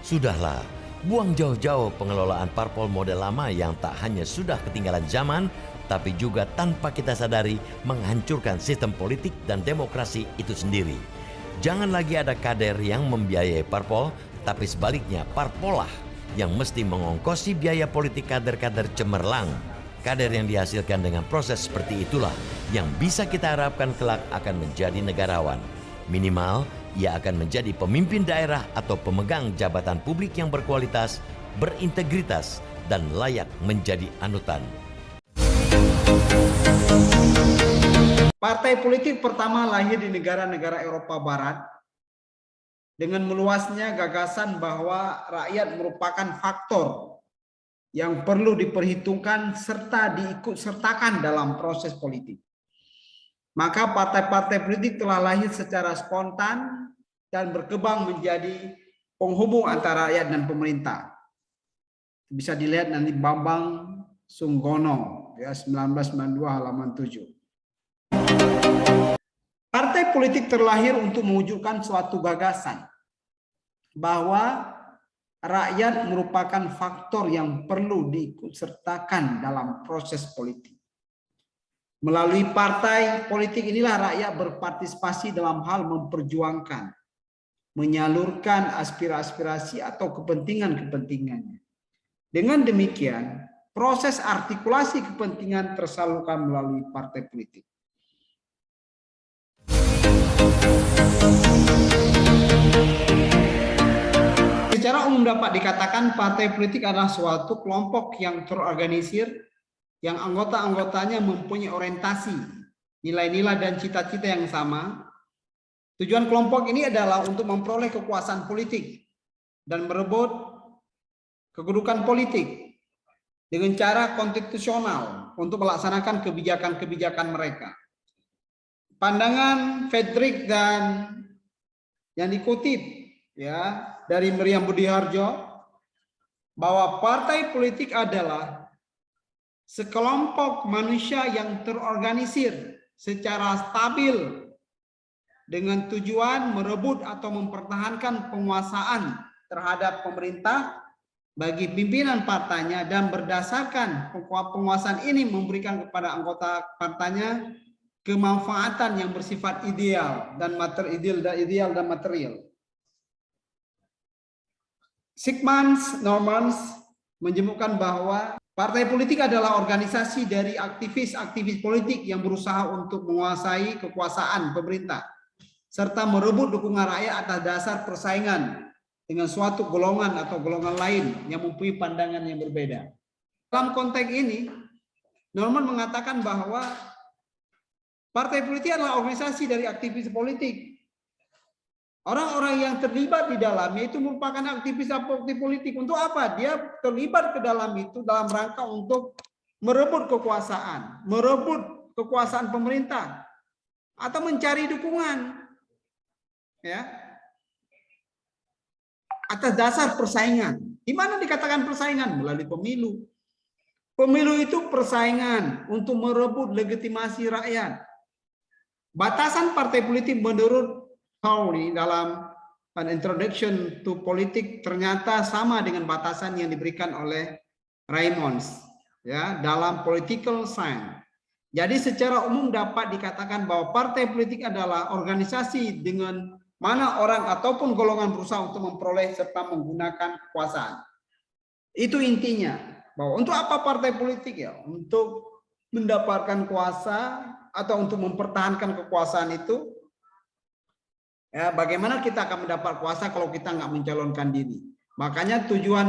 Sudahlah, buang jauh-jauh pengelolaan parpol model lama yang tak hanya sudah ketinggalan zaman, tapi juga tanpa kita sadari menghancurkan sistem politik dan demokrasi itu sendiri. Jangan lagi ada kader yang membiayai parpol, tapi sebaliknya parpol lah yang mesti mengongkosi biaya politik kader-kader cemerlang. Kader yang dihasilkan dengan proses seperti itulah yang bisa kita harapkan kelak akan menjadi negarawan. Minimal, ia akan menjadi pemimpin daerah atau pemegang jabatan publik yang berkualitas, berintegritas, dan layak menjadi anutan. Partai politik pertama lahir di negara-negara Eropa Barat dengan meluasnya gagasan bahwa rakyat merupakan faktor yang perlu diperhitungkan serta diikutsertakan dalam proses politik. Maka partai-partai politik telah lahir secara spontan dan berkembang menjadi penghubung antara rakyat dan pemerintah. Bisa dilihat nanti Bambang Sunggono, ya, 1992 halaman 7. Partai politik terlahir untuk mewujudkan suatu gagasan bahwa rakyat merupakan faktor yang perlu diikutsertakan dalam proses politik. Melalui partai politik inilah rakyat berpartisipasi dalam hal memperjuangkan, menyalurkan aspirasi atau kepentingan-kepentingannya. Dengan demikian, proses artikulasi kepentingan tersalurkan melalui partai politik. Secara umum dapat dikatakan partai politik adalah suatu kelompok yang terorganisir, yang anggota-anggotanya mempunyai orientasi, nilai-nilai dan cita-cita yang sama. Tujuan kelompok ini adalah untuk memperoleh kekuasaan politik dan merebut kedudukan politik dengan cara konstitusional untuk melaksanakan kebijakan-kebijakan mereka. Pandangan Frederick dan yang dikutip ya dari Miriam Budiharjo bahwa partai politik adalah sekelompok manusia yang terorganisir secara stabil dengan tujuan merebut atau mempertahankan penguasaan terhadap pemerintah bagi pimpinan partainya, dan berdasarkan penguasaan ini memberikan kepada anggota partainya kemanfaatan yang bersifat ideal dan material. Sigmund Normans menyebutkan bahwa partai politik adalah organisasi dari aktivis-aktivis politik yang berusaha untuk menguasai kekuasaan pemerintah serta merebut dukungan rakyat atas dasar persaingan dengan suatu golongan atau golongan lain yang mempunyai pandangan yang berbeda. Dalam konteks ini, Norman mengatakan bahwa partai politik adalah organisasi dari aktivis politik. Orang-orang yang terlibat di dalamnya itu merupakan aktivis politik. Untuk apa? Dia terlibat ke dalam itu dalam rangka untuk merebut kekuasaan pemerintah, atau mencari dukungan, ya, atas dasar persaingan. Di mana dikatakan persaingan? Melalui pemilu. Pemilu itu persaingan untuk merebut legitimasi rakyat. Batasan partai politik menurut Hawley dalam An Introduction to Politics ternyata sama dengan batasan yang diberikan oleh Raymond ya dalam Political Science. Jadi secara umum dapat dikatakan bahwa partai politik adalah organisasi dengan mana orang ataupun golongan berusaha untuk memperoleh serta menggunakan kekuasaan. Itu intinya. Bahwa untuk apa partai politik ya? Untuk mendapatkan kuasa atau untuk mempertahankan kekuasaan itu. Ya, bagaimana kita akan mendapat kuasa kalau kita nggak mencalonkan diri? Makanya tujuan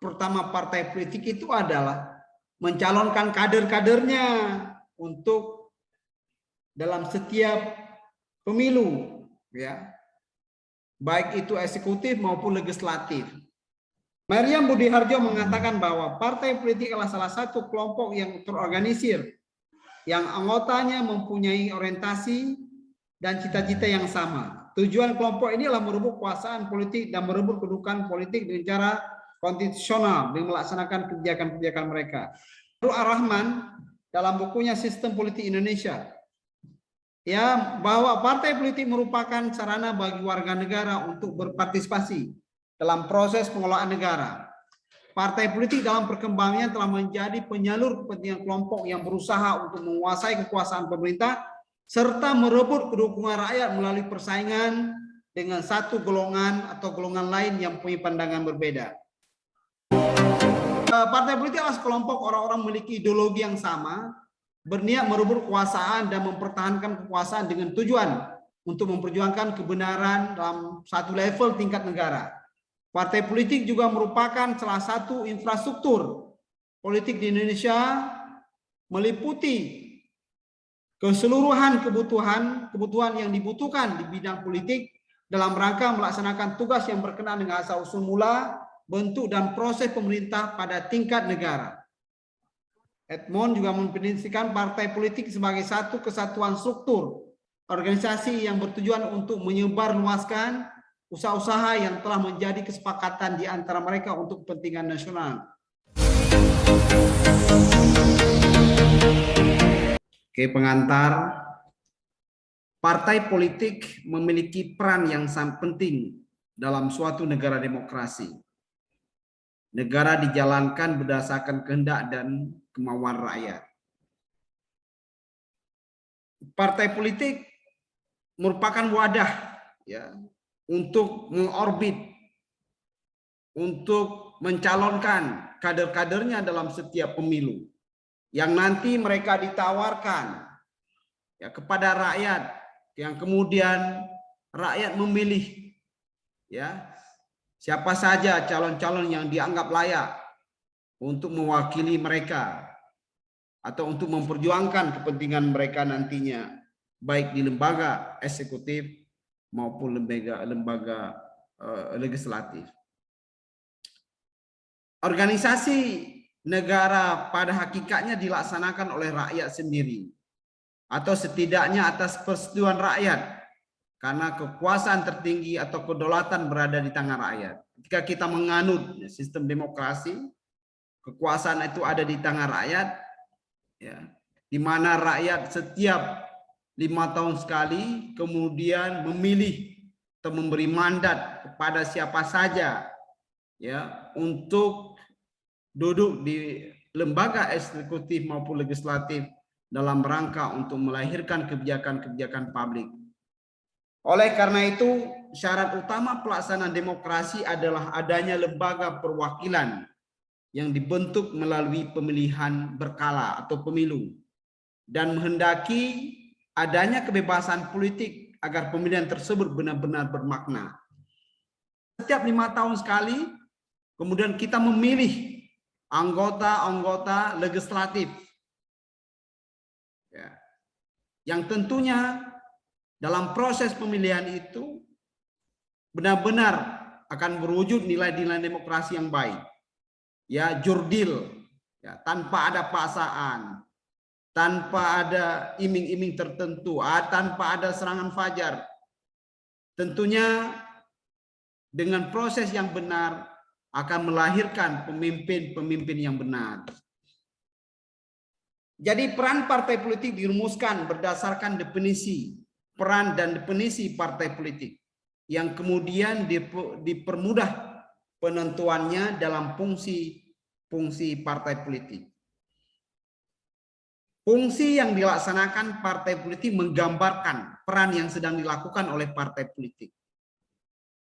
pertama partai politik itu adalah mencalonkan kader-kadernya untuk dalam setiap pemilu, ya, baik itu eksekutif maupun legislatif. Miriam Budiharjo mengatakan bahwa partai politik adalah salah satu kelompok yang terorganisir, yang anggotanya mempunyai orientasi dan cita-cita yang sama. Tujuan kelompok ini adalah merebut kekuasaan politik dan merebut kedudukan politik dengan cara konstitusional dengan melaksanakan kebijakan-kebijakan mereka. Abdul Ar-Rahman dalam bukunya Sistem Politik Indonesia ya bahwa partai politik merupakan sarana bagi warga negara untuk berpartisipasi dalam proses pengelolaan negara. Partai politik dalam perkembangannya telah menjadi penyalur kepentingan kelompok yang berusaha untuk menguasai kekuasaan pemerintah serta merebut dukungan rakyat melalui persaingan dengan satu golongan atau golongan lain yang punya pandangan berbeda. Partai politik adalah sekelompok orang-orang memiliki ideologi yang sama, berniat merebut kekuasaan dan mempertahankan kekuasaan dengan tujuan untuk memperjuangkan kebenaran dalam satu level tingkat negara. Partai politik juga merupakan salah satu infrastruktur politik di Indonesia, meliputi keseluruhan kebutuhan yang dibutuhkan di bidang politik dalam rangka melaksanakan tugas yang berkenaan dengan asal-usul mula, bentuk dan proses pemerintah pada tingkat negara. Edmond juga mendefinisikan partai politik sebagai satu kesatuan struktur organisasi yang bertujuan untuk menyebarluaskan usaha-usaha yang telah menjadi kesepakatan di antara mereka untuk kepentingan nasional. Oke, pengantar. Partai politik memiliki peran yang sangat penting dalam suatu negara demokrasi. Negara dijalankan berdasarkan kehendak dan kemauan rakyat. Partai politik merupakan wadah ya untuk mengorbit, untuk mencalonkan kader-kadernya dalam setiap pemilu, yang nanti mereka ditawarkan ya kepada rakyat, yang kemudian rakyat memilih ya siapa saja calon-calon yang dianggap layak untuk mewakili mereka atau untuk memperjuangkan kepentingan mereka nantinya, baik di lembaga eksekutif maupun lembaga legislatif. Organisasi negara pada hakikatnya dilaksanakan oleh rakyat sendiri, atau setidaknya atas persetujuan rakyat, karena kekuasaan tertinggi atau kedaulatan berada di tangan rakyat. Ketika kita menganut sistem demokrasi, kekuasaan itu ada di tangan rakyat, ya, di mana rakyat setiap 5 tahun sekali kemudian memilih atau memberi mandat kepada siapa saja ya untuk duduk di lembaga eksekutif maupun legislatif dalam rangka untuk melahirkan kebijakan-kebijakan publik. Oleh karena itu, syarat utama pelaksanaan demokrasi adalah adanya lembaga perwakilan yang dibentuk melalui pemilihan berkala atau pemilu, dan menghendaki adanya kebebasan politik agar pemilihan tersebut benar-benar bermakna. Setiap 5 tahun sekali, kemudian kita memilih anggota-anggota legislatif, ya, yang tentunya dalam proses pemilihan itu benar-benar akan berwujud nilai-nilai demokrasi yang baik, ya, jurdil, ya, tanpa ada paksaan, tanpa ada iming-iming tertentu, tanpa ada serangan fajar. Tentunya dengan proses yang benar akan melahirkan pemimpin-pemimpin yang benar. Jadi peran partai politik dirumuskan berdasarkan definisi peran dan definisi partai politik, yang kemudian dipermudah penentuannya dalam fungsi partai politik. Fungsi yang dilaksanakan partai politik menggambarkan peran yang sedang dilakukan oleh partai politik.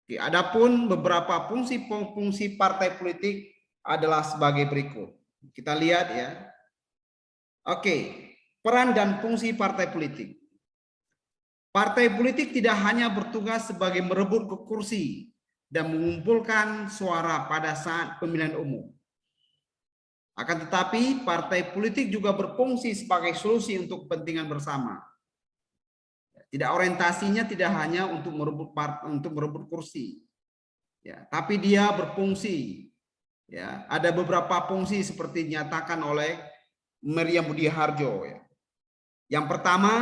Oke, adapun beberapa fungsi partai politik adalah sebagai berikut. Kita lihat ya. Oke, peran dan fungsi partai politik. Partai politik tidak hanya bertugas sebagai merebut kursi dan mengumpulkan suara pada saat pemilihan umum. Akan tetapi partai politik juga berfungsi sebagai solusi untuk kepentingan bersama. Tidak, orientasinya tidak hanya untuk merebut kursi, ya, tapi dia berfungsi. Ya, ada beberapa fungsi seperti dinyatakan oleh Meriam Budi Harjo. Ya. Yang pertama,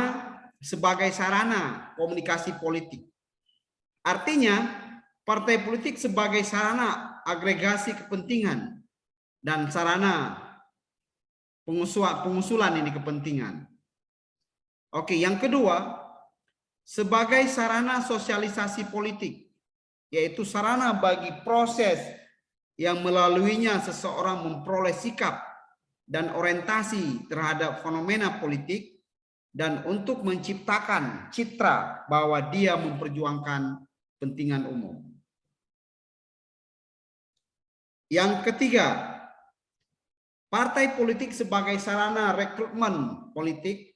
sebagai sarana komunikasi politik. Artinya, partai politik sebagai sarana agregasi kepentingan dan sarana pengusulan ini kepentingan. Oke, yang kedua, sebagai sarana sosialisasi politik. yaitu sarana bagi proses yang melaluinya seseorang memperoleh sikap dan orientasi terhadap fenomena politik dan untuk menciptakan citra bahwa dia memperjuangkan kepentingan umum. Yang ketiga, partai politik sebagai sarana rekrutmen politik.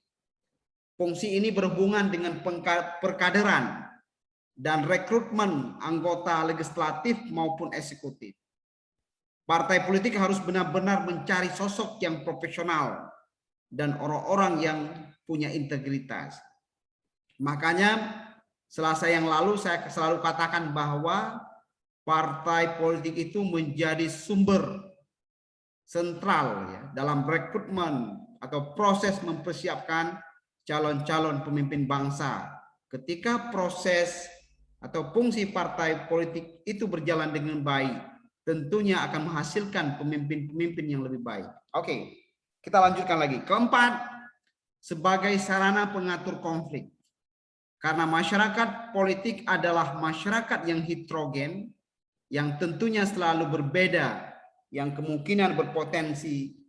Fungsi ini berhubungan dengan perkaderan dan rekrutmen anggota legislatif maupun eksekutif. Partai politik harus benar-benar mencari sosok yang profesional dan orang-orang yang punya integritas. Makanya Selasa yang lalu saya selalu katakan bahwa partai politik itu menjadi sumber sentral ya, dalam rekrutmen atau proses mempersiapkan calon-calon pemimpin bangsa. Ketika proses atau fungsi partai politik itu berjalan dengan baik, tentunya akan menghasilkan pemimpin-pemimpin yang lebih baik. Oke, kita lanjutkan lagi. Keempat, sebagai sarana pengatur konflik. Karena masyarakat politik adalah masyarakat yang heterogen, yang tentunya selalu berbeda, yang kemungkinan berpotensi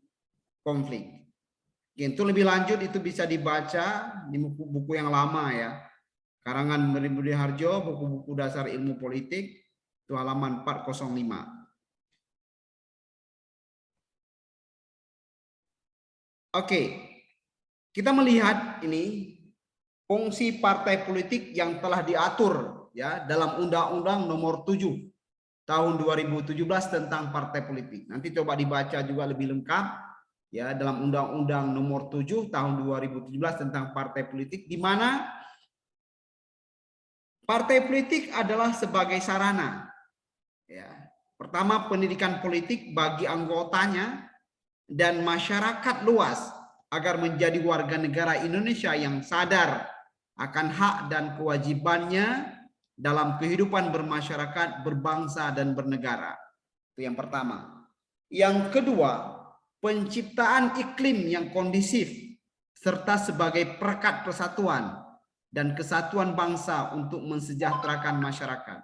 konflik. Untuk lebih lanjut itu bisa dibaca di buku-buku yang lama ya. Karangan Meri Budi Harjo, buku-buku dasar ilmu politik, itu halaman 405. Oke, kita melihat ini fungsi partai politik yang telah diatur ya dalam Undang-Undang Nomor 7 Tahun 2017 tentang partai politik. Nanti coba dibaca juga lebih lengkap ya dalam Undang-Undang Nomor 7 Tahun 2017 tentang partai politik, di mana partai politik adalah sebagai sarana ya. Pertama, pendidikan politik bagi anggotanya dan masyarakat luas agar menjadi warga negara Indonesia yang sadar akan hak dan kewajibannya dalam kehidupan bermasyarakat, berbangsa, dan bernegara. Itu yang pertama. Yang kedua, penciptaan iklim yang kondisif serta sebagai perekat persatuan dan kesatuan bangsa untuk mensejahterakan masyarakat.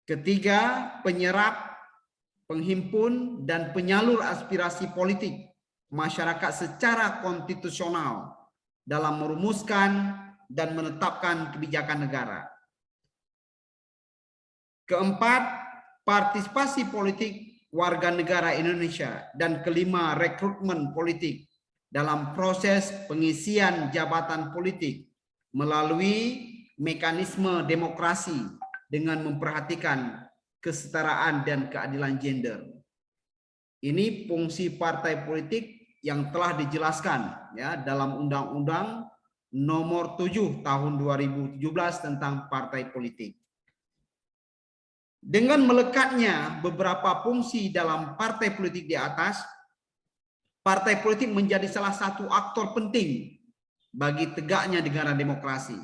Ketiga, penyerap, penghimpun, dan penyalur aspirasi politik masyarakat secara konstitusional dalam merumuskan dan menetapkan kebijakan negara. Keempat, partisipasi politik warga negara Indonesia. Dan kelima, rekrutmen politik dalam proses pengisian jabatan politik melalui mekanisme demokrasi dengan memperhatikan kesetaraan dan keadilan gender. Ini fungsi partai politik yang telah dijelaskan ya dalam Undang-Undang Nomor 7 Tahun 2017 tentang partai politik. Dengan melekatnya beberapa fungsi dalam partai politik di atas, partai politik menjadi salah satu aktor penting bagi tegaknya negara demokrasi.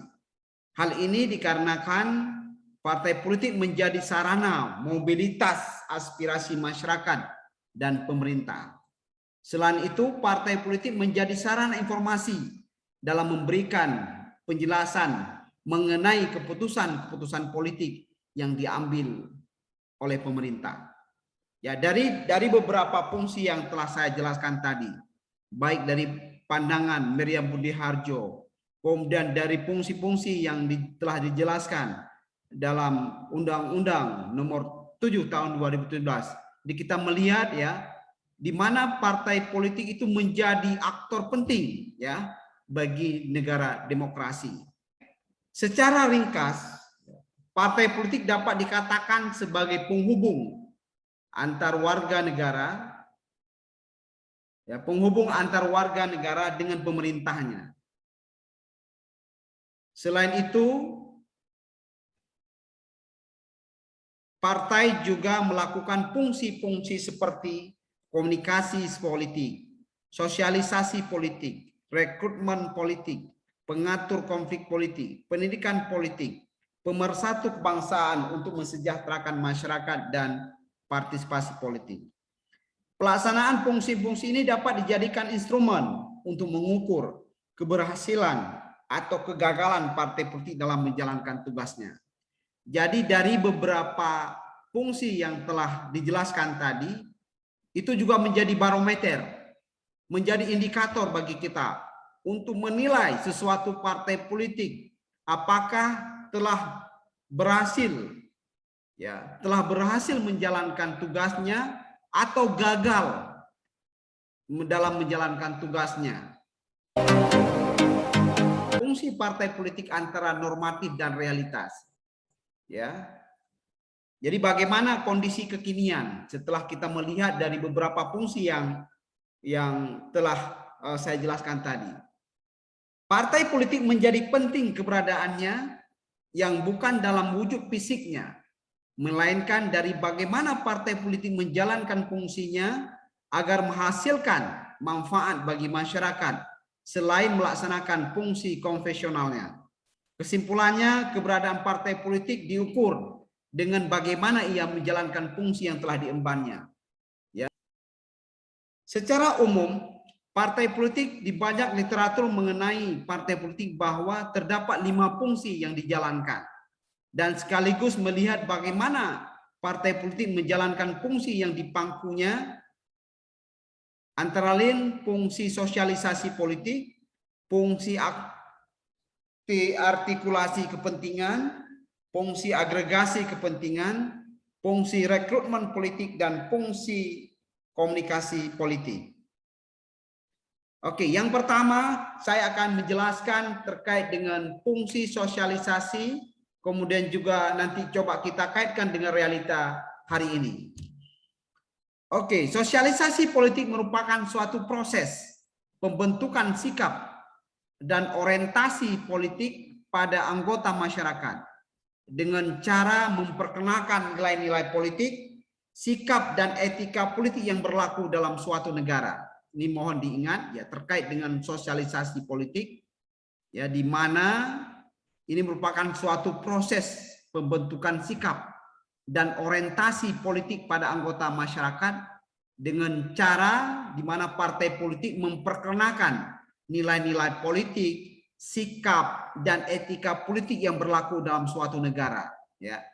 Hal ini dikarenakan partai politik menjadi sarana mobilitas aspirasi masyarakat dan pemerintah. Selain itu, partai politik menjadi sarana informasi dalam memberikan penjelasan mengenai keputusan-keputusan politik yang diambil oleh pemerintah. Ya, dari beberapa fungsi yang telah saya jelaskan tadi, baik dari pandangan Meriam Budi Harjo, kemudian dari fungsi-fungsi yang telah dijelaskan dalam Undang-Undang Nomor 7 Tahun 2017, kita melihat ya di mana partai politik itu menjadi aktor penting ya bagi negara demokrasi. Secara ringkas, partai politik dapat dikatakan sebagai penghubung antar warga negara, ya, penghubung antar warga negara dengan pemerintahnya. Selain itu, partai juga melakukan fungsi-fungsi seperti komunikasi politik, sosialisasi politik, rekrutmen politik, pengatur konflik politik, pendidikan politik, pemersatu kebangsaan untuk mensejahterakan masyarakat, dan partisipasi politik. Pelaksanaan fungsi-fungsi ini dapat dijadikan instrumen untuk mengukur keberhasilan atau kegagalan partai politik dalam menjalankan tugasnya. Jadi dari beberapa fungsi yang telah dijelaskan tadi, itu juga menjadi barometer, menjadi indikator bagi kita untuk menilai sesuatu partai politik apakah telah berhasil menjalankan tugasnya atau gagal dalam menjalankan tugasnya. Fungsi partai politik antara normatif dan realitas. Ya. Jadi bagaimana kondisi kekinian setelah kita melihat dari beberapa fungsi yang telah saya jelaskan tadi. Partai politik menjadi penting keberadaannya yang bukan dalam wujud fisiknya, melainkan dari bagaimana partai politik menjalankan fungsinya agar menghasilkan manfaat bagi masyarakat selain melaksanakan fungsi konvensionalnya. Kesimpulannya, keberadaan partai politik diukur dengan bagaimana ia menjalankan fungsi yang telah diembannya. Ya. Secara umum, partai politik di banyak literatur mengenai partai politik bahwa terdapat 5 fungsi yang dijalankan. Dan sekaligus melihat bagaimana partai politik menjalankan fungsi yang dipangkunya, antara lain fungsi sosialisasi politik, fungsi artikulasi kepentingan, fungsi agregasi kepentingan, fungsi rekrutmen politik, dan fungsi komunikasi politik. Oke, yang pertama saya akan menjelaskan terkait dengan fungsi sosialisasi, kemudian juga nanti coba kita kaitkan dengan realita hari ini. Oke, sosialisasi politik merupakan suatu proses pembentukan sikap dan orientasi politik pada anggota masyarakat dengan cara memperkenalkan nilai-nilai politik, sikap dan etika politik yang berlaku dalam suatu negara. Ini mohon diingat ya, terkait dengan sosialisasi politik ya, di mana ini merupakan suatu proses pembentukan sikap dan orientasi politik pada anggota masyarakat dengan cara di mana partai politik memperkenalkan nilai-nilai politik, sikap dan etika politik yang berlaku dalam suatu negara. Ya,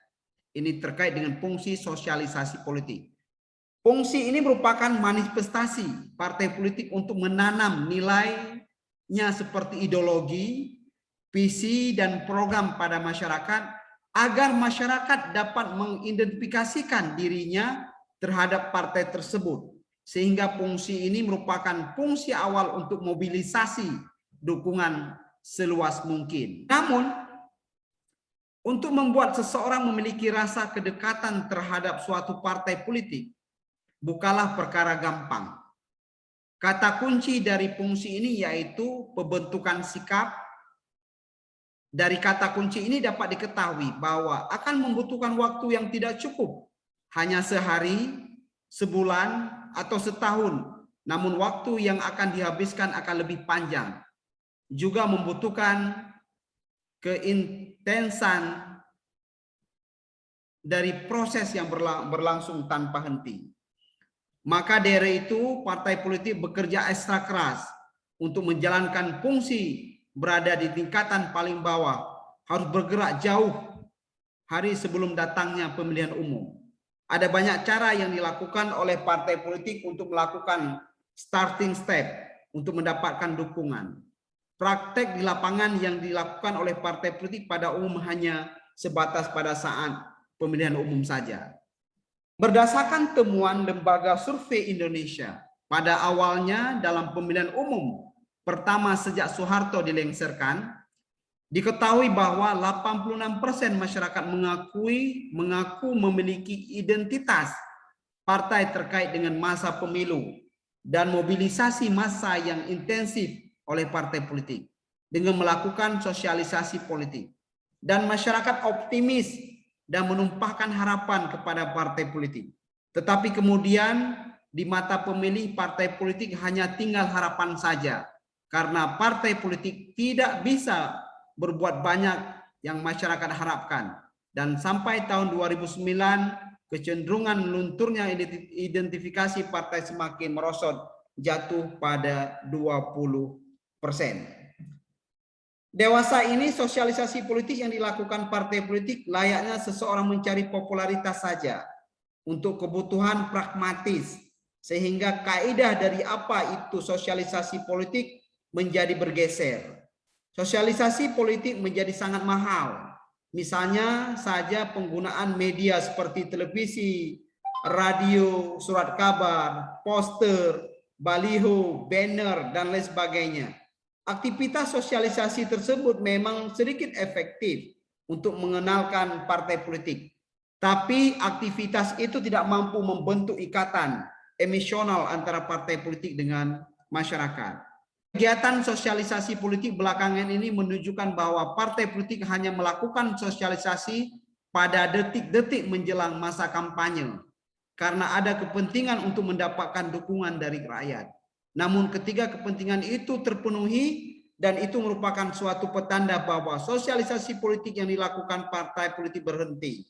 ini terkait dengan fungsi sosialisasi politik. Fungsi ini merupakan manifestasi partai politik untuk menanam nilainya seperti ideologi, visi dan program pada masyarakat agar masyarakat dapat mengidentifikasikan dirinya terhadap partai tersebut, sehingga fungsi ini merupakan fungsi awal untuk mobilisasi dukungan seluas mungkin. Namun, untuk membuat seseorang memiliki rasa kedekatan terhadap suatu partai politik bukanlah perkara gampang. Kata kunci dari fungsi ini yaitu pembentukan sikap. Dari kata kunci ini dapat diketahui bahwa akan membutuhkan waktu yang tidak cukup, hanya sehari, sebulan, atau setahun. Namun waktu yang akan dihabiskan akan lebih panjang. Juga membutuhkan keintensan dari proses yang berlangsung tanpa henti. Maka dari itu partai politik bekerja ekstra keras untuk menjalankan fungsi berada di tingkatan paling bawah, harus bergerak jauh hari sebelum datangnya pemilihan umum. Ada banyak cara yang dilakukan oleh partai politik untuk melakukan starting step untuk mendapatkan dukungan. Praktek di lapangan yang dilakukan oleh partai politik pada umum hanya sebatas pada saat pemilihan umum saja. Berdasarkan temuan Lembaga Survei Indonesia, pada awalnya dalam pemilihan umum pertama sejak Soeharto dilengsarkan, diketahui bahwa 86% masyarakat mengaku memiliki identitas partai terkait dengan masa pemilu dan mobilisasi massa yang intensif oleh partai politik dengan melakukan sosialisasi politik. Dan masyarakat optimis dan menumpahkan harapan kepada partai politik. Tetapi kemudian di mata pemilih partai politik hanya tinggal harapan saja. Karena partai politik tidak bisa berbuat banyak yang masyarakat harapkan. Dan sampai tahun 2009, kecenderungan lunturnya identifikasi partai semakin merosot, jatuh pada 20%. Dewasa ini sosialisasi politik yang dilakukan partai politik layaknya seseorang mencari popularitas saja untuk kebutuhan pragmatis, sehingga kaidah dari apa itu sosialisasi politik menjadi bergeser. Sosialisasi politik menjadi sangat mahal. Misalnya saja penggunaan media seperti televisi, radio, surat kabar, poster, baliho, banner, dan lain sebagainya. Aktivitas sosialisasi tersebut memang sedikit efektif untuk mengenalkan partai politik. Tapi aktivitas itu tidak mampu membentuk ikatan emosional antara partai politik dengan masyarakat. Kegiatan sosialisasi politik belakangan ini menunjukkan bahwa partai politik hanya melakukan sosialisasi pada detik-detik menjelang masa kampanye karena ada kepentingan untuk mendapatkan dukungan dari rakyat. Namun ketika kepentingan itu terpenuhi dan itu merupakan suatu petanda bahwa sosialisasi politik yang dilakukan partai politik berhenti.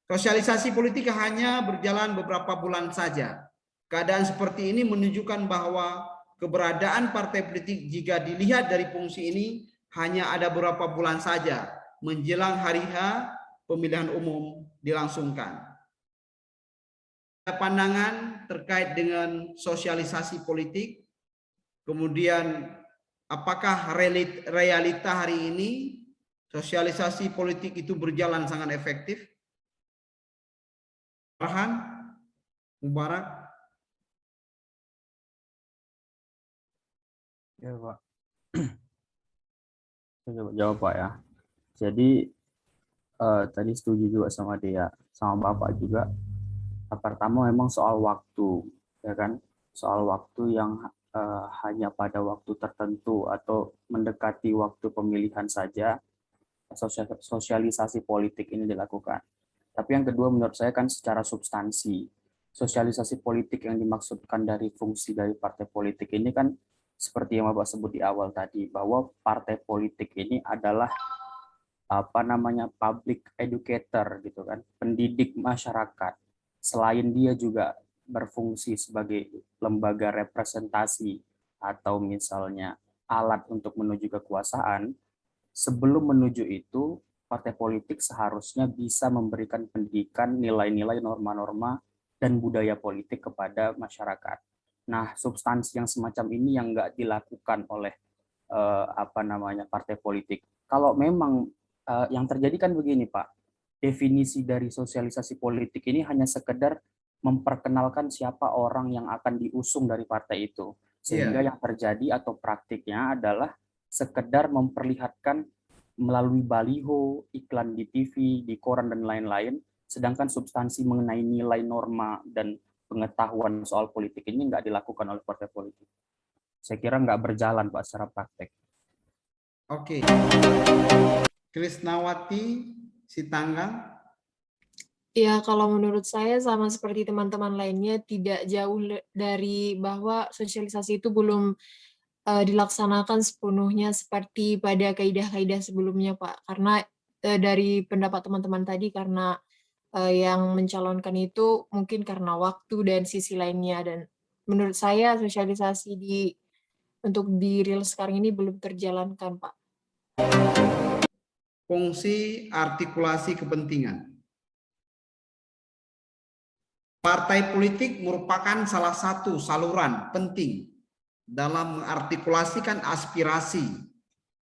Sosialisasi politik hanya berjalan beberapa bulan saja. Keadaan seperti ini menunjukkan bahwa keberadaan partai politik jika dilihat dari fungsi ini hanya ada beberapa bulan saja menjelang hari H pemilihan umum dilangsungkan. Pandangan terkait dengan sosialisasi politik, kemudian apakah realita hari ini sosialisasi politik itu berjalan sangat efektif? Farhan, Mubarak. Ya Pak, saya coba jawab Pak ya. Jadi tadi setuju juga sama Dea, sama Bapak juga. Pertama memang soal waktu, ya kan? Soal waktu yang hanya pada waktu tertentu atau mendekati waktu pemilihan saja sosialisasi politik ini dilakukan. Tapi yang kedua menurut saya kan secara substansi. Sosialisasi politik yang dimaksudkan dari fungsi dari partai politik ini kan seperti yang Bapak sebut di awal tadi, bahwa partai politik ini adalah public educator gitu kan, pendidik masyarakat. Selain dia juga berfungsi sebagai lembaga representasi atau misalnya alat untuk menuju kekuasaan, sebelum menuju itu partai politik seharusnya bisa memberikan pendidikan, nilai-nilai, norma-norma, dan budaya politik kepada masyarakat. Nah, substansi yang semacam ini yang nggak dilakukan oleh partai politik. Kalau memang yang terjadi kan begini, Pak, definisi dari sosialisasi politik ini hanya sekedar memperkenalkan siapa orang yang akan diusung dari partai itu. Sehingga yang terjadi atau praktiknya adalah sekedar memperlihatkan melalui baliho, iklan di TV, di koran, dan lain-lain, sedangkan substansi mengenai nilai, norma, dan pengetahuan soal politik ini nggak dilakukan oleh partai politik. Saya kira nggak berjalan, Pak, secara praktek. Oke. Krisnawati Sitanggang. Ya, kalau menurut saya sama seperti teman-teman lainnya, tidak jauh dari bahwa sosialisasi itu belum dilaksanakan sepenuhnya seperti pada kaidah-kaidah sebelumnya, Pak. Karena dari pendapat teman-teman tadi, karena yang mencalonkan itu mungkin karena waktu dan sisi lainnya. Dan menurut saya sosialisasi untuk di real sekarang ini belum terjalankan, Pak. Fungsi artikulasi kepentingan. Partai politik merupakan salah satu saluran penting dalam mengartikulasikan aspirasi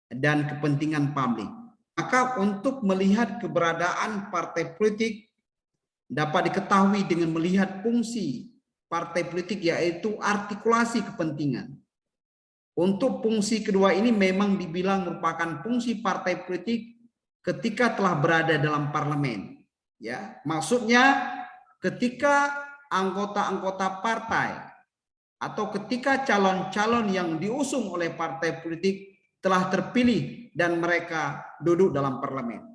dan kepentingan publik. Maka untuk melihat keberadaan partai politik dapat diketahui dengan melihat fungsi partai politik, yaitu artikulasi kepentingan. Untuk fungsi kedua ini memang dibilang merupakan fungsi partai politik ketika telah berada dalam parlemen. Ya, maksudnya ketika anggota-anggota partai atau ketika calon-calon yang diusung oleh partai politik telah terpilih dan mereka duduk dalam parlemen.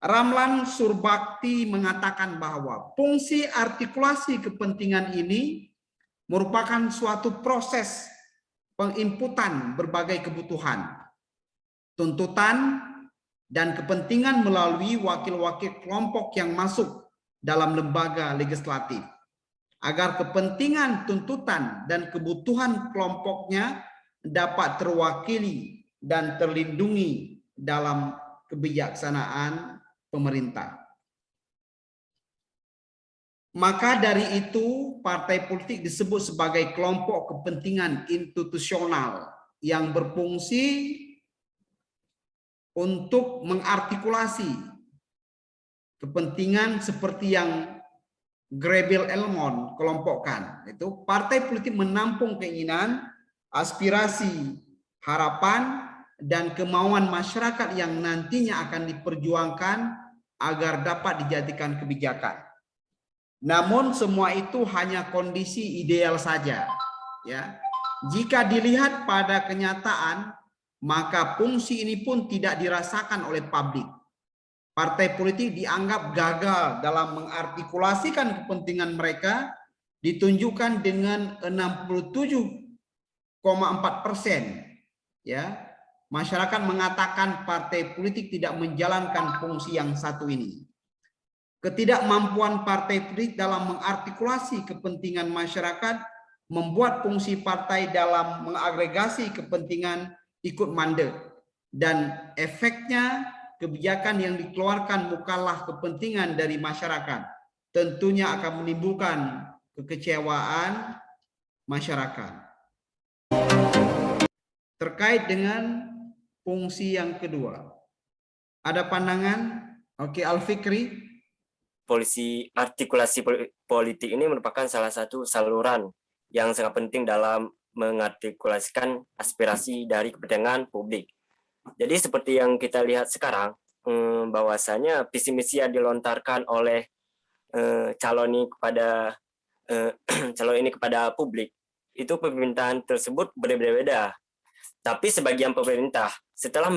Ramlan Surbakti mengatakan bahwa fungsi artikulasi kepentingan ini merupakan suatu proses penginputan berbagai kebutuhan, tuntutan, dan kepentingan melalui wakil-wakil kelompok yang masuk dalam lembaga legislatif, agar kepentingan, tuntutan, dan kebutuhan kelompoknya dapat terwakili dan terlindungi dalam kebijaksanaan pemerintah. Maka dari itu, partai politik disebut sebagai kelompok kepentingan institusional yang berfungsi untuk mengartikulasi kepentingan seperti yang Grebel Elmon kelompokkan. Itu partai politik menampung keinginan, aspirasi, harapan, dan kemauan masyarakat yang nantinya akan diperjuangkan agar dapat dijadikan kebijakan. Namun semua itu hanya kondisi ideal saja, ya. Jika dilihat pada kenyataan, maka fungsi ini pun tidak dirasakan oleh publik. Partai politik dianggap gagal dalam mengartikulasikan kepentingan mereka, ditunjukkan dengan 67,4%, ya. Masyarakat mengatakan partai politik tidak menjalankan fungsi yang satu ini. Ketidakmampuan partai politik dalam mengartikulasi kepentingan masyarakat membuat fungsi partai dalam mengagregasi kepentingan ikut mandek, dan efeknya kebijakan yang dikeluarkan bukanlah kepentingan dari masyarakat, tentunya akan menimbulkan kekecewaan masyarakat. Terkait dengan fungsi yang kedua, ada pandangan? Oke, Al-Fikri. Polisi artikulasi politik ini merupakan salah satu saluran yang sangat penting dalam mengartikulasikan aspirasi dari kepentingan publik. Jadi seperti yang kita lihat sekarang, bahwasanya visi misi yang dilontarkan oleh calon ini kepada publik, itu pemerintahan tersebut berbeda-beda. Tapi sebagian pemerintah setelah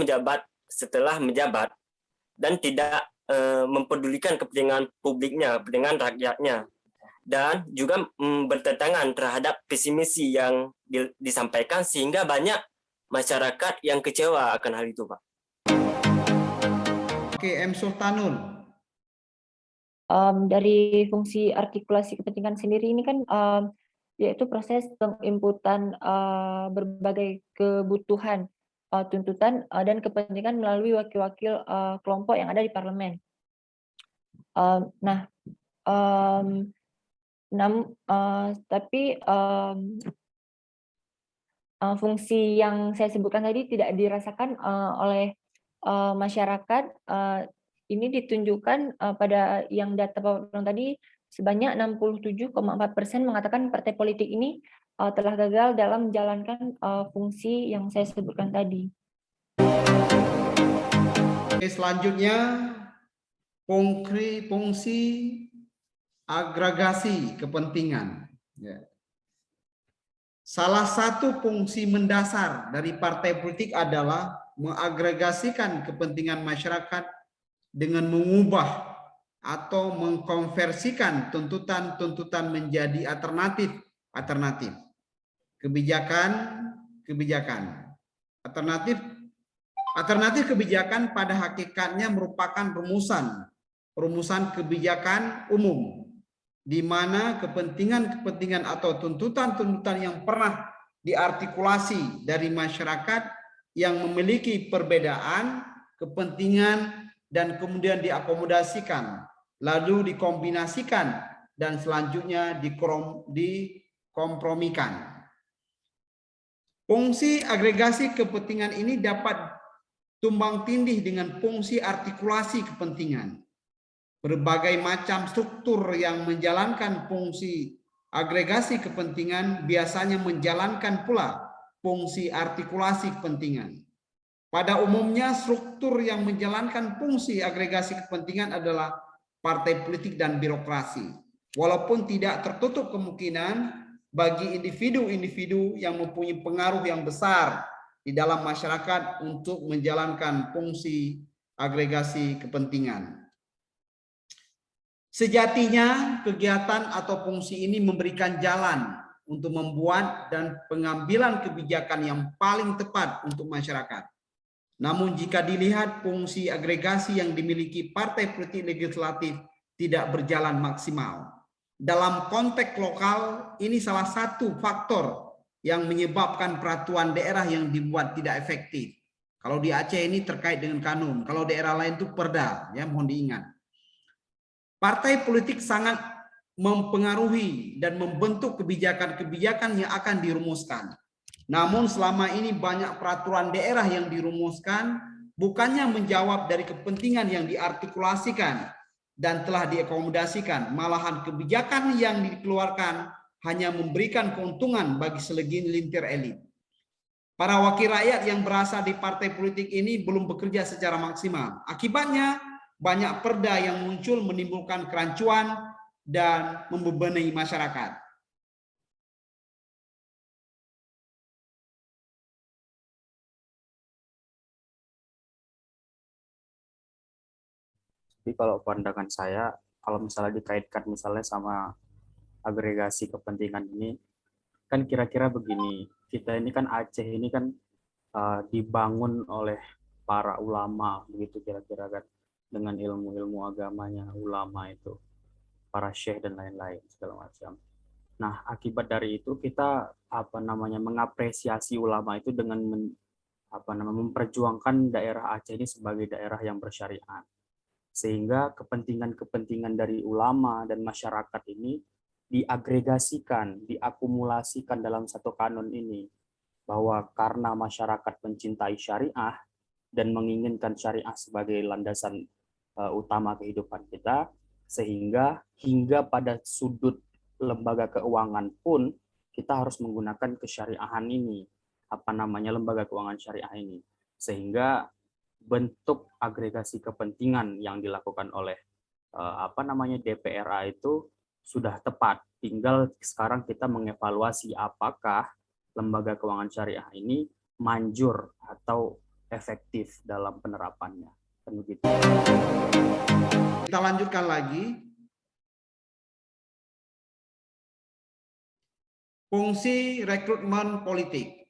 menjabat dan tidak mempedulikan kepentingan publiknya, kepentingan rakyatnya, dan juga bertentangan terhadap visi misi yang disampaikan, sehingga banyak masyarakat yang kecewa akan hal itu, Pak. Oke, M. Sultanul. Dari fungsi artikulasi kepentingan sendiri ini kan yaitu proses penginputan berbagai kebutuhan, tuntutan dan kepentingan melalui wakil-wakil kelompok yang ada di parlemen. Tapi fungsi yang saya sebutkan tadi tidak dirasakan oleh masyarakat. Ini ditunjukkan pada yang data PowerPoint tadi, sebanyak 67,4% mengatakan partai politik ini telah gagal dalam menjalankan fungsi yang saya sebutkan tadi. Selanjutnya, fungsi agregasi kepentingan. Salah satu fungsi mendasar dari partai politik adalah mengagregasikan kepentingan masyarakat dengan mengubah atau mengkonversikan tuntutan-tuntutan menjadi alternatif kebijakan. Alternatif kebijakan pada hakikatnya merupakan rumusan kebijakan umum, di mana kepentingan atau tuntutan-tuntutan yang pernah diartikulasi dari masyarakat yang memiliki perbedaan kepentingan dan kemudian diakomodasikan, lalu dikombinasikan, dan selanjutnya dikompromikan. Fungsi agregasi kepentingan ini dapat tumbang tindih dengan fungsi artikulasi kepentingan. Berbagai macam struktur yang menjalankan fungsi agregasi kepentingan biasanya menjalankan pula fungsi artikulasi kepentingan. Pada umumnya, struktur yang menjalankan fungsi agregasi kepentingan adalah partai politik dan birokrasi. Walaupun tidak tertutup kemungkinan bagi individu-individu yang mempunyai pengaruh yang besar di dalam masyarakat untuk menjalankan fungsi agregasi kepentingan. Sejatinya, kegiatan atau fungsi ini memberikan jalan untuk membuat dan pengambilan kebijakan yang paling tepat untuk masyarakat. Namun jika dilihat fungsi agregasi yang dimiliki partai politik legislatif tidak berjalan maksimal. Dalam konteks lokal, ini salah satu faktor yang menyebabkan peraturan daerah yang dibuat tidak efektif. Kalau di Aceh ini terkait dengan kanun, kalau daerah lain itu perda, ya mohon diingat. Partai politik sangat mempengaruhi dan membentuk kebijakan-kebijakan yang akan dirumuskan. Namun selama ini banyak peraturan daerah yang dirumuskan bukannya menjawab dari kepentingan yang diartikulasikan dan telah diakomodasikan, malahan kebijakan yang dikeluarkan hanya memberikan keuntungan bagi segelintir elit. Para wakil rakyat yang berasal di partai politik ini belum bekerja secara maksimal. Akibatnya banyak perda yang muncul menimbulkan kerancuan dan membebani masyarakat. Jadi kalau pandangan saya, kalau misalnya dikaitkan misalnya sama agregasi kepentingan ini, kan kira-kira begini, kita ini kan Aceh ini kan dibangun oleh para ulama, begitu kira-kira kan, dengan ilmu-ilmu agamanya ulama itu, para syekh dan lain-lain segala macam. Nah, akibat dari itu kita mengapresiasi ulama itu dengan memperjuangkan daerah Aceh ini sebagai daerah yang bersyariat. Sehingga kepentingan-kepentingan dari ulama dan masyarakat ini diagregasikan, diakumulasikan dalam satu kanun ini. Bahwa karena masyarakat mencintai syariah dan menginginkan syariah sebagai landasan utama kehidupan kita, sehingga hingga pada sudut lembaga keuangan pun kita harus menggunakan kesyariahan ini, lembaga keuangan syariah ini. Sehingga bentuk agregasi kepentingan yang dilakukan oleh DPRA itu sudah tepat. Tinggal sekarang kita mengevaluasi apakah lembaga keuangan syariah ini manjur atau efektif dalam penerapannya. Kan begitu. Kita lanjutkan lagi. Fungsi rekrutmen politik.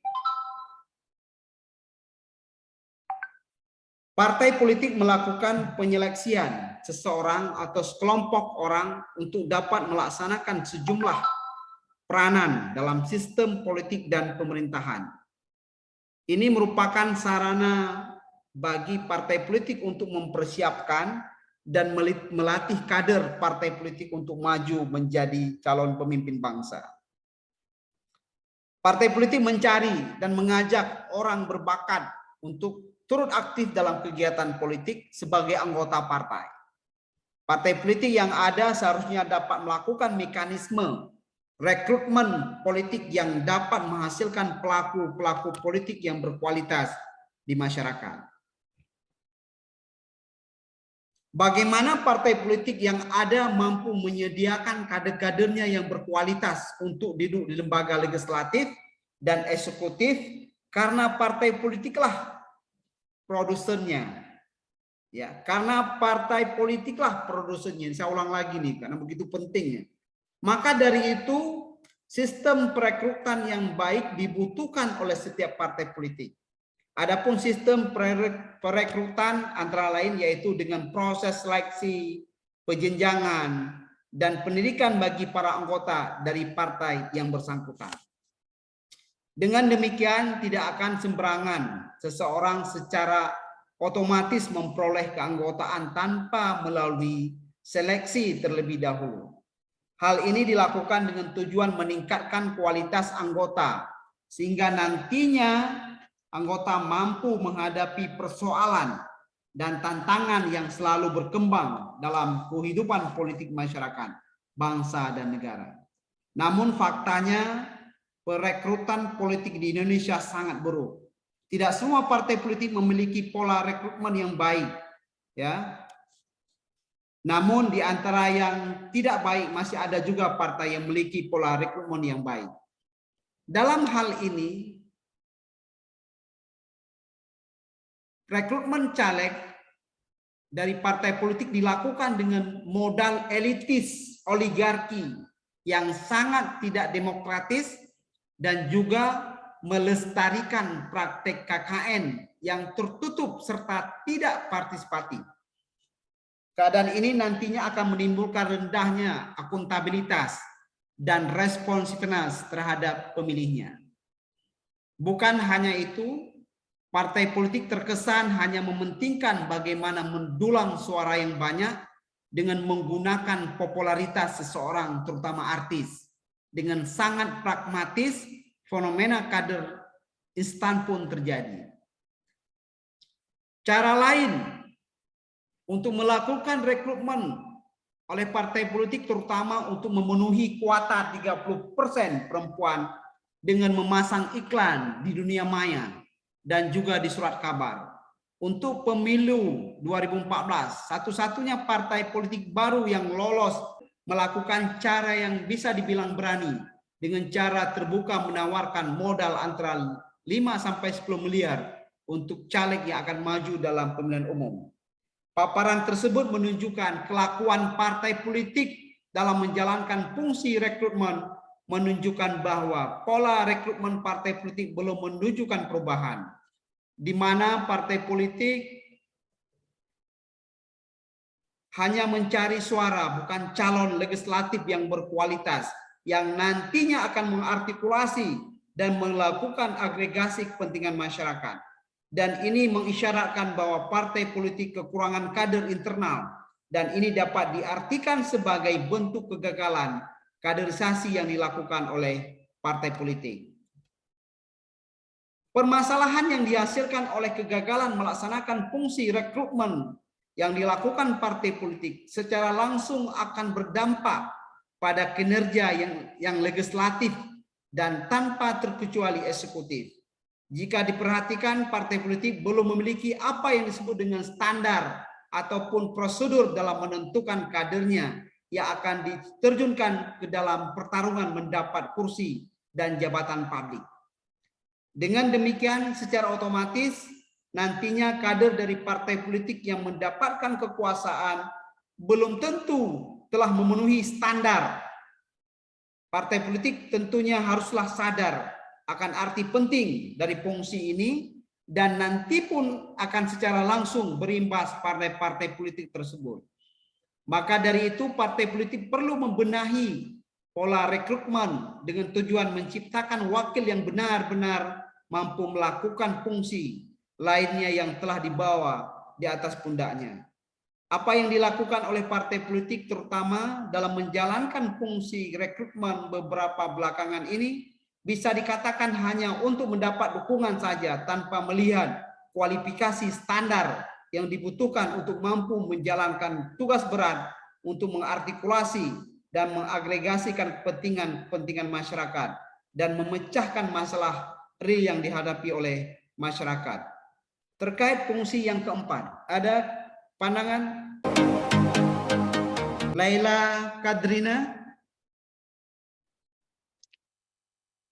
Partai politik melakukan penyeleksian seseorang atau sekelompok orang untuk dapat melaksanakan sejumlah peranan dalam sistem politik dan pemerintahan. Ini merupakan sarana bagi partai politik untuk mempersiapkan dan melatih kader partai politik untuk maju menjadi calon pemimpin bangsa. Partai politik mencari dan mengajak orang berbakat untuk turut aktif dalam kegiatan politik sebagai anggota partai. Partai politik yang ada seharusnya dapat melakukan mekanisme rekrutmen politik yang dapat menghasilkan pelaku-pelaku politik yang berkualitas di masyarakat. Bagaimana partai politik yang ada mampu menyediakan kader-kadernya yang berkualitas untuk duduk di lembaga legislatif dan eksekutif, karena partai politiklah produsennya. Ya, karena partai politiklah produsennya. Saya ulang lagi nih, karena begitu pentingnya. Maka dari itu, sistem perekrutan yang baik dibutuhkan oleh setiap partai politik. Adapun sistem perekrutan antara lain yaitu dengan proses seleksi, penjenjangan, dan pendidikan bagi para anggota dari partai yang bersangkutan. Dengan demikian tidak akan sembarangan seseorang secara otomatis memperoleh keanggotaan tanpa melalui seleksi terlebih dahulu. Hal ini dilakukan dengan tujuan meningkatkan kualitas anggota sehingga nantinya anggota mampu menghadapi persoalan dan tantangan yang selalu berkembang dalam kehidupan politik masyarakat, bangsa dan negara. Namun faktanya perekrutan politik di Indonesia sangat buruk. Tidak semua partai politik memiliki pola rekrutmen yang baik, ya. Namun di antara yang tidak baik masih ada juga partai yang memiliki pola rekrutmen yang baik. Dalam hal ini, rekrutmen caleg dari partai politik dilakukan dengan modal elitis oligarki yang sangat tidak demokratis dan juga melestarikan praktek KKN yang tertutup serta tidak partisipatif. Keadaan ini nantinya akan menimbulkan rendahnya akuntabilitas dan responsiveness terhadap pemilihnya. Bukan hanya itu, partai politik terkesan hanya mementingkan bagaimana mendulang suara yang banyak dengan menggunakan popularitas seseorang, terutama artis. Dengan sangat pragmatis, fenomena kader instan pun terjadi. Cara lain untuk melakukan rekrutmen oleh partai politik, terutama untuk memenuhi kuota 30% perempuan dengan memasang iklan di dunia maya dan juga di surat kabar. Untuk pemilu 2014, satu-satunya partai politik baru yang lolos melakukan cara yang bisa dibilang berani dengan cara terbuka menawarkan modal antara 5-10 miliar untuk caleg yang akan maju dalam pemilihan umum. Paparan tersebut menunjukkan kelakuan partai politik dalam menjalankan fungsi rekrutmen, menunjukkan bahwa pola rekrutmen partai politik belum menunjukkan perubahan, di mana partai politik hanya mencari suara, bukan calon legislatif yang berkualitas, yang nantinya akan mengartikulasi dan melakukan agregasi kepentingan masyarakat. Dan ini mengisyaratkan bahwa partai politik kekurangan kader internal, dan ini dapat diartikan sebagai bentuk kegagalan kaderisasi yang dilakukan oleh partai politik. Permasalahan yang dihasilkan oleh kegagalan melaksanakan fungsi rekrutmen yang dilakukan partai politik secara langsung akan berdampak pada kinerja yang legislatif dan tanpa terkecuali eksekutif. Jika diperhatikan, partai politik belum memiliki apa yang disebut dengan standar ataupun prosedur dalam menentukan kadernya yang akan diterjunkan ke dalam pertarungan mendapat kursi dan jabatan publik. Dengan demikian, secara otomatis nantinya kader dari partai politik yang mendapatkan kekuasaan belum tentu telah memenuhi standar. Partai politik tentunya haruslah sadar akan arti penting dari fungsi ini dan nanti pun akan secara langsung berimbas pada partai politik tersebut. Maka dari itu partai politik perlu membenahi pola rekrutmen dengan tujuan menciptakan wakil yang benar-benar mampu melakukan fungsi lainnya yang telah dibawa di atas pundaknya. Apa yang dilakukan oleh partai politik terutama dalam menjalankan fungsi rekrutmen beberapa belakangan ini bisa dikatakan hanya untuk mendapat dukungan saja tanpa melihat kualifikasi standar yang dibutuhkan untuk mampu menjalankan tugas berat untuk mengartikulasi dan mengagregasikan kepentingan masyarakat dan memecahkan masalah real yang dihadapi oleh masyarakat. Terkait fungsi yang keempat, ada pandangan Laila Kadrina?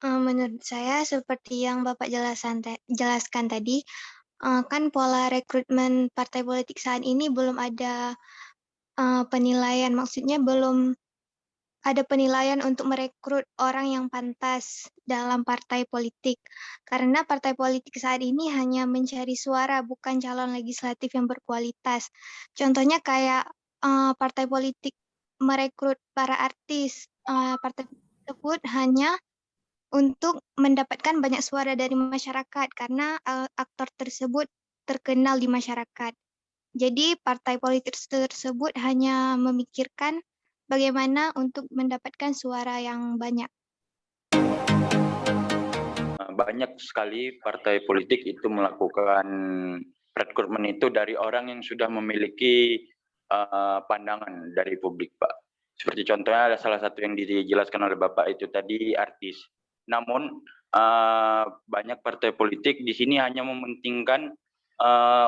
Menurut saya seperti yang Bapak jelaskan tadi, kan pola rekrutmen partai politik saat ini belum ada penilaian, maksudnya belum ada penilaian untuk merekrut orang yang pantas dalam partai politik. Karena partai politik saat ini hanya mencari suara, bukan calon legislatif yang berkualitas. Contohnya kayak partai politik merekrut para artis, partai tersebut hanya untuk mendapatkan banyak suara dari masyarakat karena aktor tersebut terkenal di masyarakat. Jadi partai politik tersebut hanya memikirkan bagaimana untuk mendapatkan suara yang banyak. Banyak sekali partai politik itu melakukan rekrutmen itu dari orang yang sudah memiliki pandangan dari publik, Pak. Seperti contohnya ada salah satu yang dijelaskan oleh Bapak itu tadi artis. Namun banyak partai politik di sini hanya mementingkan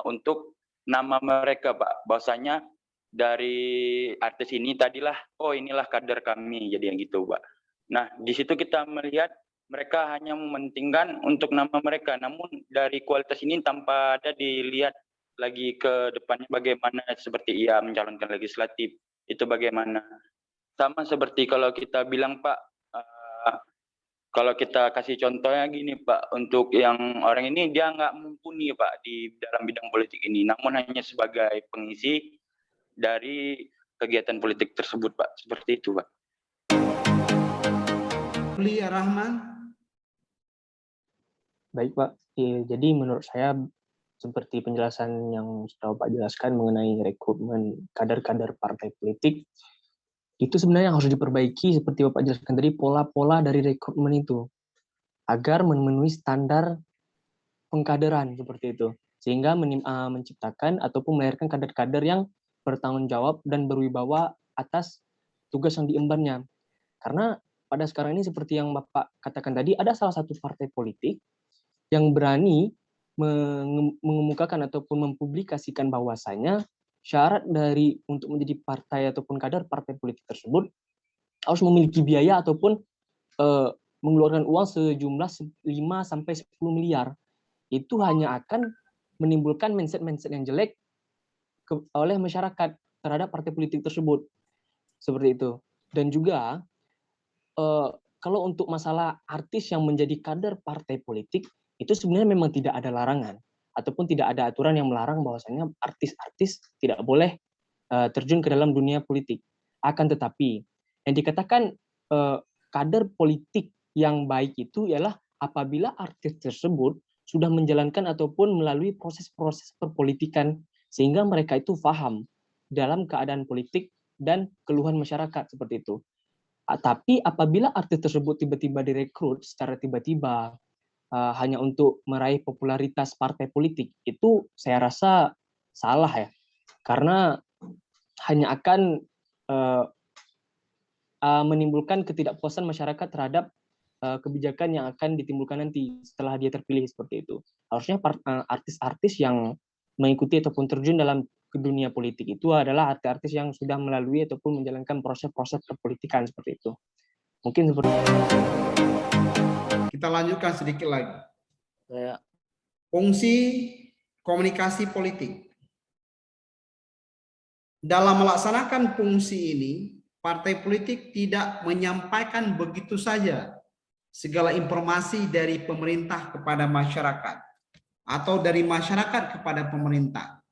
untuk nama mereka, Pak. Bahwasanya dari artis ini tadilah, oh inilah kader kami, jadi yang gitu, Pak. Nah, di situ kita melihat mereka hanya mementingkan untuk nama mereka, namun dari kualitas ini tanpa ada dilihat lagi ke depannya bagaimana, seperti ia mencalonkan legislatif, itu bagaimana. Sama seperti kalau kita bilang, Pak, kalau kita kasih contohnya gini, Pak, untuk yang orang ini dia nggak mumpuni, Pak, di dalam bidang politik ini, namun hanya sebagai pengisi dari kegiatan politik tersebut, Pak. Seperti itu, Pak. Lia Rahman. Baik Pak, jadi menurut saya seperti penjelasan yang sudah Pak jelaskan mengenai rekrutmen kader-kader partai politik, itu sebenarnya yang harus diperbaiki seperti Bapak jelaskan tadi, pola-pola dari rekrutmen itu, agar memenuhi standar pengkaderan seperti itu, sehingga menciptakan ataupun melahirkan kader-kader yang bertanggung jawab dan berwibawa atas tugas yang diembannya. Karena pada sekarang ini seperti yang Bapak katakan tadi, ada salah satu partai politik yang berani mengemukakan ataupun mempublikasikan bahwasanya syarat dari untuk menjadi partai ataupun kader partai politik tersebut harus memiliki biaya ataupun mengeluarkan uang sejumlah 5 sampai 10 miliar. Itu hanya akan menimbulkan mindset-mindset yang jelek oleh masyarakat terhadap partai politik tersebut. Seperti itu. Dan juga kalau untuk masalah artis yang menjadi kader partai politik, itu sebenarnya memang tidak ada larangan ataupun tidak ada aturan yang melarang bahwasanya artis-artis tidak boleh terjun ke dalam dunia politik. Akan tetapi yang dikatakan kader politik yang baik itu ialah apabila artis tersebut sudah menjalankan ataupun melalui proses-proses perpolitikan sehingga mereka itu paham dalam keadaan politik dan keluhan masyarakat seperti itu. Tapi apabila artis tersebut tiba-tiba direkrut secara tiba-tiba hanya untuk meraih popularitas partai politik, itu saya rasa salah ya, karena hanya akan menimbulkan ketidakpuasan masyarakat terhadap kebijakan yang akan ditimbulkan nanti setelah dia terpilih seperti itu. Harusnya artis-artis yang mengikuti ataupun terjun dalam ke dunia politik itu adalah artis-artis yang sudah melalui ataupun menjalankan proses-proses perpolitikan seperti itu. Mungkin seperti itu. Kita lanjutkan sedikit lagi. Saya Fungsi komunikasi politik. Dalam melaksanakan fungsi ini, partai politik tidak menyampaikan begitu saja segala informasi dari pemerintah kepada masyarakat atau dari masyarakat kepada pemerintah,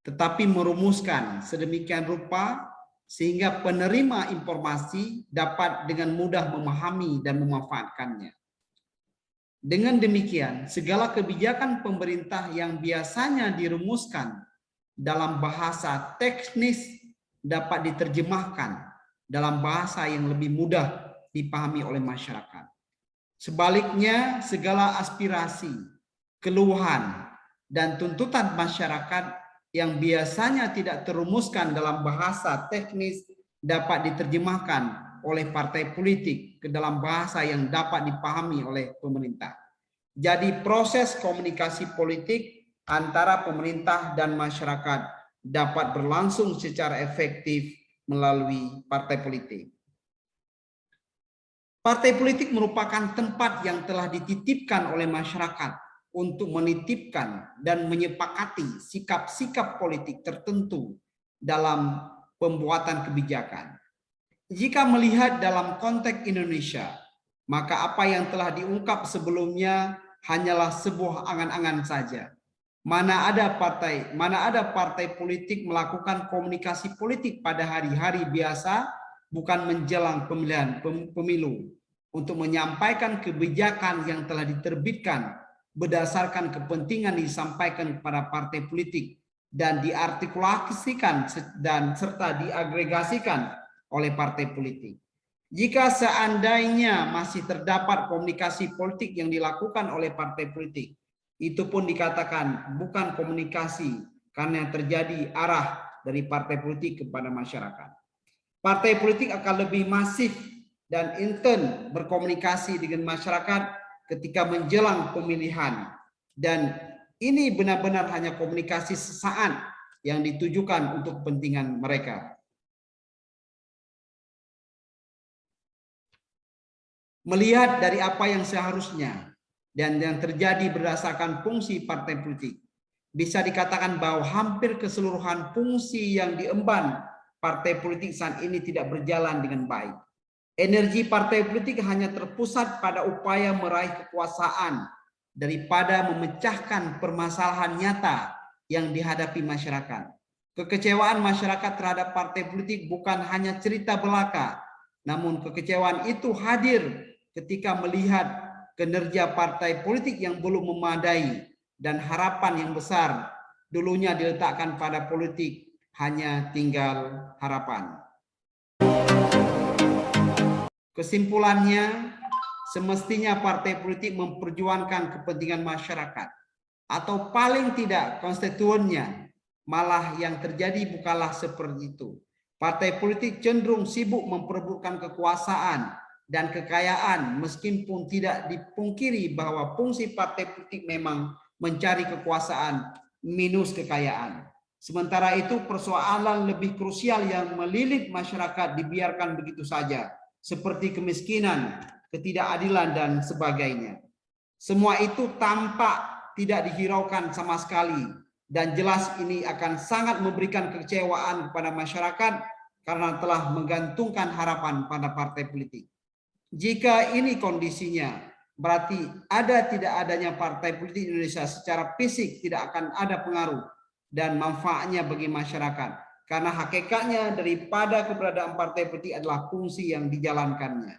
tetapi merumuskan sedemikian rupa sehingga penerima informasi dapat dengan mudah memahami dan memanfaatkannya. Dengan demikian, segala kebijakan pemerintah yang biasanya dirumuskan dalam bahasa teknis dapat diterjemahkan dalam bahasa yang lebih mudah dipahami oleh masyarakat. Sebaliknya, segala aspirasi, keluhan, dan tuntutan masyarakat yang biasanya tidak terumuskan dalam bahasa teknis dapat diterjemahkan oleh partai politik ke dalam bahasa yang dapat dipahami oleh pemerintah. Jadi proses komunikasi politik antara pemerintah dan masyarakat dapat berlangsung secara efektif melalui partai politik. Partai politik merupakan tempat yang telah dititipkan oleh masyarakat untuk menitipkan dan menyepakati sikap-sikap politik tertentu dalam pembuatan kebijakan. Jika melihat dalam konteks Indonesia, maka apa yang telah diungkap sebelumnya hanyalah sebuah angan-angan saja. Mana ada partai politik melakukan komunikasi politik pada hari-hari biasa, bukan menjelang pemilihan pemilu, untuk menyampaikan kebijakan yang telah diterbitkan berdasarkan kepentingan disampaikan kepada partai politik dan diartikulasikan dan serta diagregasikan oleh partai politik. Jika seandainya masih terdapat komunikasi politik yang dilakukan oleh partai politik, itu pun dikatakan bukan komunikasi karena terjadi arah dari partai politik kepada masyarakat. Partai politik akan lebih masif dan intens berkomunikasi dengan masyarakat ketika menjelang pemilihan, dan ini benar-benar hanya komunikasi sesaat yang ditujukan untuk kepentingan mereka. Melihat dari apa yang seharusnya dan yang terjadi berdasarkan fungsi partai politik, bisa dikatakan bahwa hampir keseluruhan fungsi yang diemban partai politik saat ini tidak berjalan dengan baik. Energi partai politik hanya terpusat pada upaya meraih kekuasaan daripada memecahkan permasalahan nyata yang dihadapi masyarakat. Kekecewaan masyarakat terhadap partai politik bukan hanya cerita belaka, namun kekecewaan itu hadir ketika melihat kinerja partai politik yang belum memadai, dan harapan yang besar dulunya diletakkan pada politik, hanya tinggal harapan. Kesimpulannya, semestinya partai politik memperjuangkan kepentingan masyarakat, atau paling tidak konstituennya. Malah yang terjadi bukanlah seperti itu. Partai politik cenderung sibuk memperebutkan kekuasaan dan kekayaan, meskipun tidak dipungkiri bahwa fungsi partai politik memang mencari kekuasaan minus kekayaan. Sementara itu persoalan lebih krusial yang melilit masyarakat dibiarkan begitu saja, seperti kemiskinan, ketidakadilan, dan sebagainya. Semua itu tampak tidak dihiraukan sama sekali, dan jelas ini akan sangat memberikan kekecewaan kepada masyarakat karena telah menggantungkan harapan pada partai politik. Jika ini kondisinya, berarti tidak adanya partai politik Indonesia secara fisik tidak akan ada pengaruh dan manfaatnya bagi masyarakat. Karena hakikatnya daripada keberadaan partai politik adalah fungsi yang dijalankannya.